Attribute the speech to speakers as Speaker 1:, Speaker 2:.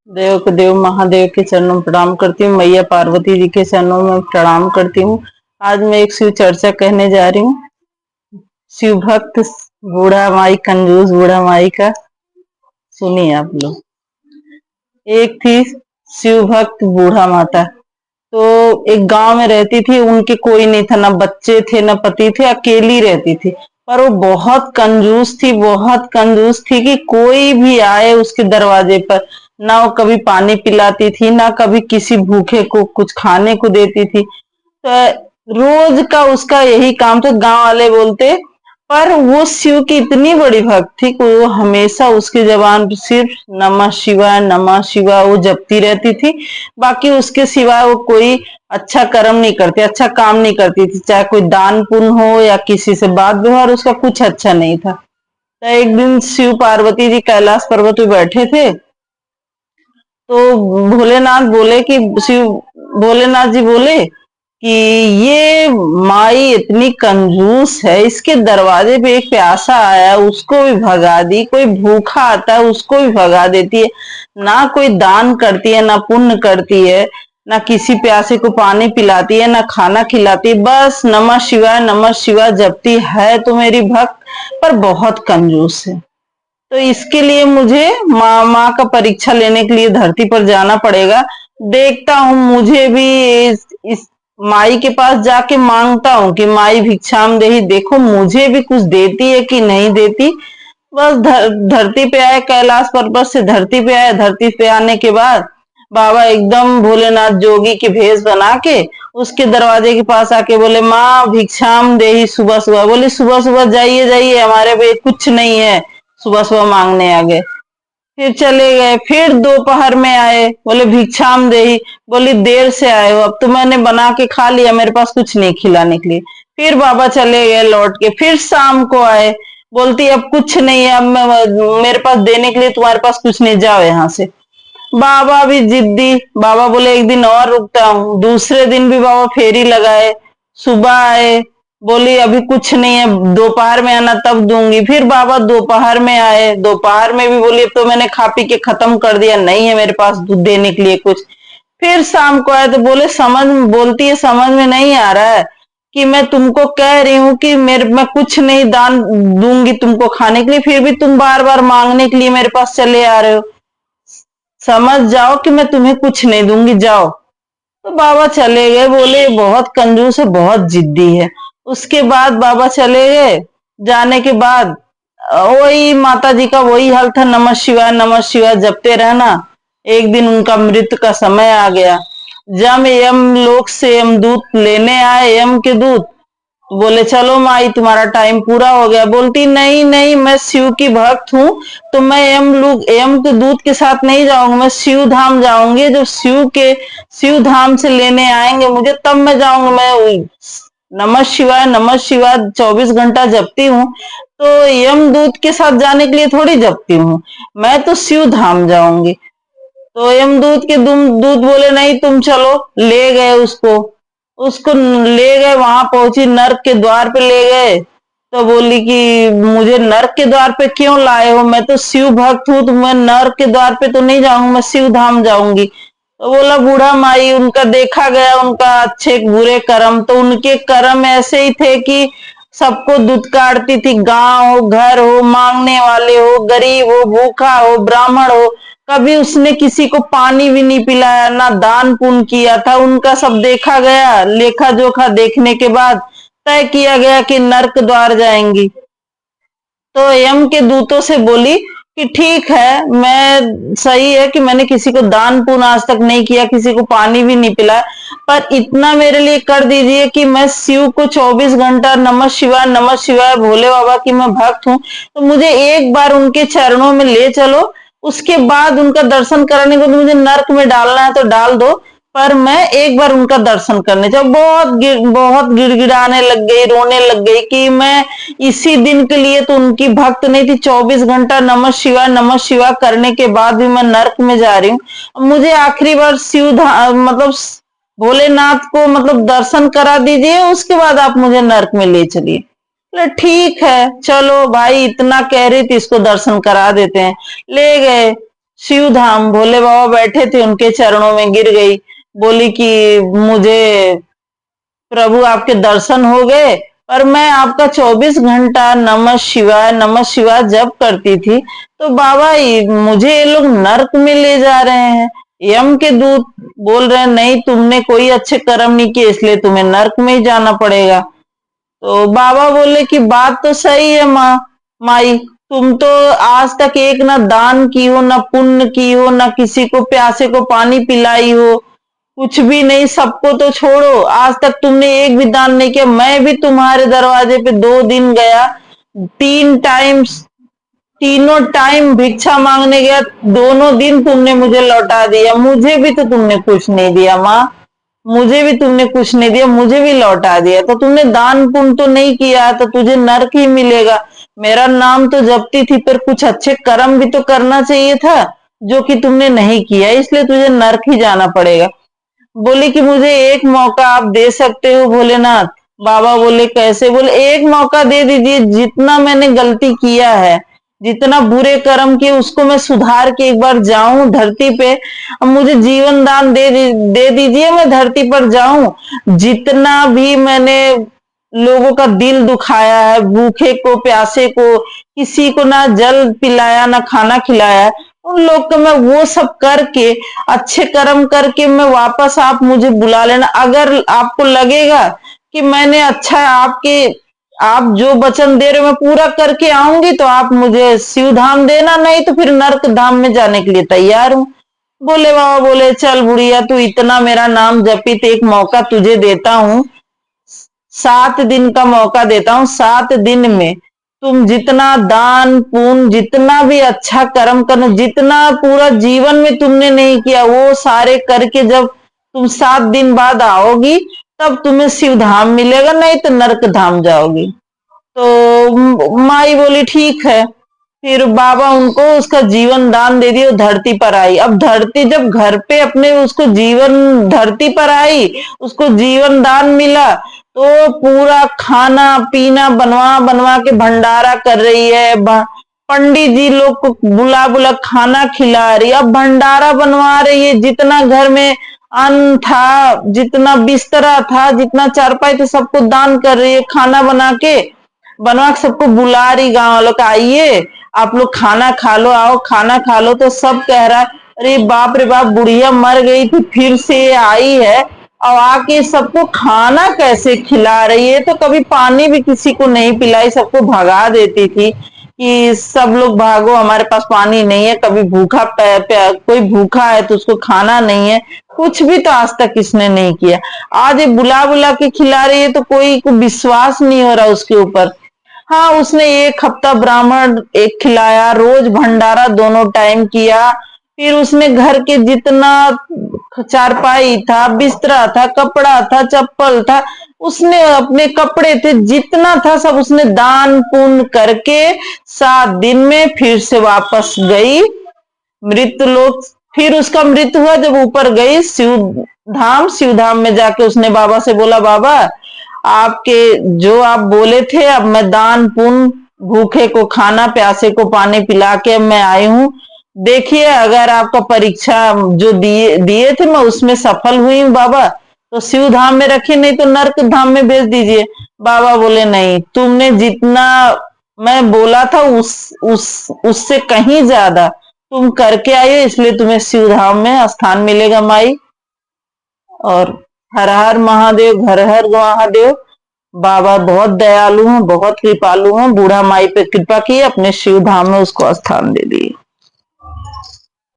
Speaker 1: देव के देव महादेव के चरणों में प्रणाम करती हूँ। मैया पार्वती जी के चरणों में प्रणाम करती हूँ। आज मैं एक शिव चर्चा कहने जा रही हूँ। शिव भक्त बूढ़ा माई, कंजूस बूढ़ा माई का सुनिए आप लोग। एक थी शिव भक्त बूढ़ा माता। तो एक गांव में रहती थी। उनके कोई नहीं था, ना बच्चे थे ना पति थे, अकेली रहती थी। पर वो बहुत कंजूस थी, बहुत कंजूस थी कि कोई भी आए उसके दरवाजे पर, ना वो कभी पानी पिलाती थी, ना कभी किसी भूखे को कुछ खाने को देती थी। तो रोज का उसका यही काम था। गांव वाले बोलते, पर वो शिव की इतनी बड़ी भक्त थी कि वो हमेशा उसकी जबान पर सिर्फ नमः शिवाय वो जपती रहती थी। बाकी उसके सिवाय वो कोई अच्छा कर्म नहीं करती, अच्छा काम नहीं करती थी। चाहे कोई दान पुण्य हो या किसी से बात व्यवहार, उसका कुछ अच्छा नहीं था। तो एक दिन शिव पार्वती जी कैलाश पर्वत पे बैठे थे। तो भोलेनाथ बोले कि शिव भोलेनाथ जी बोले कि ये माई इतनी कंजूस है, इसके दरवाजे पे एक प्यासा आया उसको भी भगा दी, कोई भूखा आता है उसको भी भगा देती है, ना कोई दान करती है, ना पुण्य करती है, ना किसी प्यासे को पानी पिलाती है, ना खाना खिलाती है, बस नमः शिवाय जपती है। तो मेरी भक्त पर बहुत कंजूस है। तो इसके लिए मुझे माँ का परीक्षा लेने के लिए धरती पर जाना पड़ेगा। देखता हूँ, मुझे भी इस माई के पास जाके मांगता हूँ कि माई भिक्षाम देही, देखो मुझे भी कुछ देती है कि नहीं देती। बस धरती पे आए, कैलाश पर्वत से धरती पे आए। धरती पे आने के बाद बाबा एकदम भोलेनाथ जोगी के भेष बना के उसके दरवाजे के पास आके बोले, माँ भिक्षाम देही। सुबह सुबह बोले, सुबह सुबह जाइए जाइए, हमारे पे कुछ नहीं है। सुबह सुबह मांगने आ गए, फिर चले गए। फिर दोपहर में आए, बोले भिक्षाम देही। बोली, देर से आए हो, अब तो मैंने बना के खा लिया, मेरे पास कुछ नहीं खिलाने के लिए। फिर बाबा चले गए लौट के। फिर शाम को आए, बोलती अब कुछ नहीं है, अब मेरे पास देने के लिए तुम्हारे पास कुछ नहीं, जाओ यहाँ से। बाबा भी जिद्दी। बाबा बोले एक दिन और रुकता हूँ। दूसरे दिन भी बाबा फेरी लगाए। सुबह आए, बोली अभी कुछ नहीं है, दोपहर में आना तब दूंगी। फिर बाबा दोपहर में आए। दोपहर में भी बोली अब तो मैंने खा पी के खत्म कर दिया, नहीं है मेरे पास दूध देने के लिए कुछ। फिर शाम को आए तो बोले, बोलती है समझ में नहीं आ रहा है कि मैं तुमको कह रही हूँ कि मैं कुछ नहीं दान दूंगी तुमको खाने के लिए, फिर भी तुम बार बार मांगने के लिए मेरे पास चले आ रहे हो। समझ जाओ कि मैं तुम्हें कुछ नहीं दूंगी, जाओ। तो बाबा चले गए। बोले बहुत कंजूस है, बहुत जिद्दी है। उसके बाद बाबा चले गए। जाने के बाद वही माता जी का वही हाल था, नमः शिवाय जपते रहना। एक दिन उनका मृत्यु का समय आ गया। जब यम लोक से यमदूत लेने आए, यम के दूत, बोले चलो माई तुम्हारा टाइम पूरा हो गया। बोलती नहीं नहीं, मैं शिव की भक्त हूँ, तो मैं यम के दूत के साथ नहीं जाऊंगी, मैं शिव धाम जाऊंगी। जब शिव धाम से लेने आएंगे मुझे, तब मैं जाऊंगी। मैं नमः शिवाय 24 घंटा जपती हूँ, तो यम दूत के साथ जाने के लिए थोड़ी जपती हूँ, मैं तो शिव धाम जाऊंगी। तो यमदूत के दूत बोले नहीं तुम चलो। ले गए उसको। उसको ले गए, वहां पहुंची, नर्क के द्वार पे ले गए। तो बोली कि मुझे नर्क के द्वार पे क्यों लाए हो, मैं तो शिव भक्त हूँ, तो मैं नर्क के द्वार पे तो नहीं जाऊंगी, मैं शिव धाम जाऊंगी। तो बोला बूढ़ा माई, उनका देखा गया उनका अच्छे बुरे कर्म, तो उनके कर्म ऐसे ही थे कि सबको दुत्कारती थी। गांव हो, घर हो, मांगने वाले हो, गरीब हो, भूखा हो, ब्राह्मण हो, कभी उसने किसी को पानी भी नहीं पिलाया, ना दान पुण्य किया था। उनका सब देखा गया। लेखा जोखा देखने के बाद तय किया गया कि नर्क द्वार जाएंगी। तो यम के दूतों से बोली कि ठीक है, मैं सही है कि मैंने किसी को दान पुण्य आज तक नहीं किया, किसी को पानी भी नहीं पिलाया, पर इतना मेरे लिए कर दीजिए कि मैं शिव को 24 घंटा नमः शिवाय भोले बाबा की मैं भक्त हूँ, तो मुझे एक बार उनके चरणों में ले चलो। उसके बाद उनका दर्शन करने को मुझे नर्क में डालना है तो डाल दो, पर मैं एक बार उनका दर्शन करने जाऊँ। बहुत गिड़गिड़ाने लग गई, रोने लग गई कि मैं इसी दिन के लिए तो उनकी भक्त नहीं थी। 24 घंटा नमः शिवाय करने के बाद भी मैं नर्क में जा रही हूँ। मुझे आखिरी बार मतलब भोलेनाथ को मतलब दर्शन करा दीजिए, उसके बाद आप मुझे नर्क में ले चलिए। बोले ठीक है, चलो भाई, इतना कह रही थी, इसको दर्शन करा देते हैं। ले गए। शिव धाम भोले बाबा बैठे थे, उनके चरणों में गिर गई। बोली कि मुझे प्रभु आपके दर्शन हो गए, पर मैं आपका 24 घंटा नमः शिवाय जप करती थी, तो बाबा मुझे ये लोग नर्क में ले जा रहे हैं। यम के दूत बोल रहे हैं नहीं, तुमने कोई अच्छे कर्म नहीं किए, इसलिए तुम्हें नर्क में ही जाना पड़ेगा। तो बाबा बोले कि बात तो सही है माई, तुम तो आज तक एक ना दान की हो, ना पुण्य की हो, ना किसी को प्यासे को पानी पिलाई हो, कुछ भी नहीं। सबको तो छोड़ो, आज तक तुमने एक भी दान नहीं किया। मैं भी तुम्हारे दरवाजे पे 2 दिन गया, 3 टाइम्स, तीनों टाइम भिक्षा मांगने गया, दोनों दिन तुमने मुझे लौटा दिया। मुझे भी तो तुमने कुछ नहीं दिया माँ, मुझे भी तुमने कुछ नहीं दिया, मुझे भी लौटा दिया। तो तुमने दान पुण्य तो नहीं किया, तो तुझे नरक ही मिलेगा। मेरा नाम तो जपती थी, पर कुछ अच्छे कर्म भी तो करना चाहिए था, जो कि तुमने नहीं किया, इसलिए तुझे नरक ही जाना पड़ेगा। बोली कि मुझे एक मौका आप दे सकते हो भोलेनाथ। बाबा बोले कैसे? बोले एक मौका दे दीजिए, जितना मैंने गलती किया है, जितना बुरे कर्म किए, उसको मैं सुधार के एक बार जाऊं धरती पे। अब मुझे जीवन दान दे दीजिए, मैं धरती पर जाऊं। जितना भी मैंने लोगों का दिल दुखाया है, भूखे को प्यासे को, किसी को ना जल पिलाया ना खाना खिलाया, उन लोग को मैं वो सब करके, अच्छे कर्म करके मैं वापस, आप मुझे बुला लेना। अगर आपको लगेगा कि मैंने अच्छा आप जो वचन दे रहे हो मैं पूरा करके आऊंगी, तो आप मुझे शिव धाम देना, नहीं तो फिर नर्क धाम में जाने के लिए तैयार हूं। बोले बाबा बोले चल बुढ़िया, तू इतना मेरा नाम जपी, तो एक मौका तुझे देता हूं, 7 दिन का मौका देता हूं। 7 दिन में तुम जितना दान पुण्य, जितना भी अच्छा कर्म करना, जितना पूरा जीवन में तुमने नहीं किया, वो सारे करके जब तुम 7 दिन बाद आओगी, तब तुम्हें शिव धाम मिलेगा, नहीं तो नरक धाम जाओगी। तो माई बोली ठीक है। फिर बाबा उनको उसका जीवन दान दे दिया, धरती पर आई। अब धरती जब घर पे अपने उसको जीवन, धरती पर आई, उसको जीवन दान मिला, तो पूरा खाना पीना बनवा बनवा के भंडारा कर रही है। पंडित जी लोग को बुला बुला खाना खिला रही है, अब भंडारा बनवा रही है। जितना घर में अन्न था, जितना बिस्तरा था, जितना चारपाई थे, सबको दान कर रही है। खाना बनवा के सबको बुला रही, गांव वालों का आइए आप लोग खाना खा लो, आओ खाना खा लो। तो सब कह रहा है अरे बाप रे बाप, बुढ़िया मर गई थी, फिर से आई है और आके सबको खाना कैसे खिला रही है। तो कभी पानी भी किसी को नहीं पिलाई, सबको भगा देती थी कि सब लोग भागो, हमारे पास पानी नहीं है। कभी भूखा कोई भूखा है तो उसको खाना नहीं है, कुछ भी तो आज तक इसने नहीं किया। आज ये बुला बुला के खिला रही है, तो कोई को विश्वास नहीं हो रहा उसके ऊपर। हाँ, उसने 1 हफ्ता ब्राह्मण एक खिलाया, रोज भंडारा दोनों टाइम किया। फिर उसने घर के जितना चारपाई था, बिस्तरा था, कपड़ा था, चप्पल था, उसने अपने कपड़े थे, जितना था सब उसने दान पुण्य करके 7 दिन में फिर से वापस गई मृत्यु लोक। फिर उसका मृत्यु हुआ जब ऊपर गई शिव धाम में जाके उसने बाबा से बोला, बाबा आपके जो आप बोले थे, अब मैं दान पुण्य, भूखे को खाना प्यासे को पानी पिला के मैं आई हूँ। देखिए अगर आपका परीक्षा जो दिए थे मैं उसमें सफल हुई हूँ बाबा, तो शिव धाम में रखिए, नहीं तो नर्क धाम में भेज दीजिए। बाबा बोले नहीं, तुमने जितना मैं बोला था उससे कहीं ज्यादा तुम करके आई हो, इसलिए तुम्हें शिव धाम में स्थान मिलेगा माई। और हर हर महादेव, घर हर महादेव। बाबा बहुत दयालु हैं, बहुत कृपालु हैं। बूढ़ा माई पे कृपा की, अपने शिव धाम में उसको स्थान दे दिए।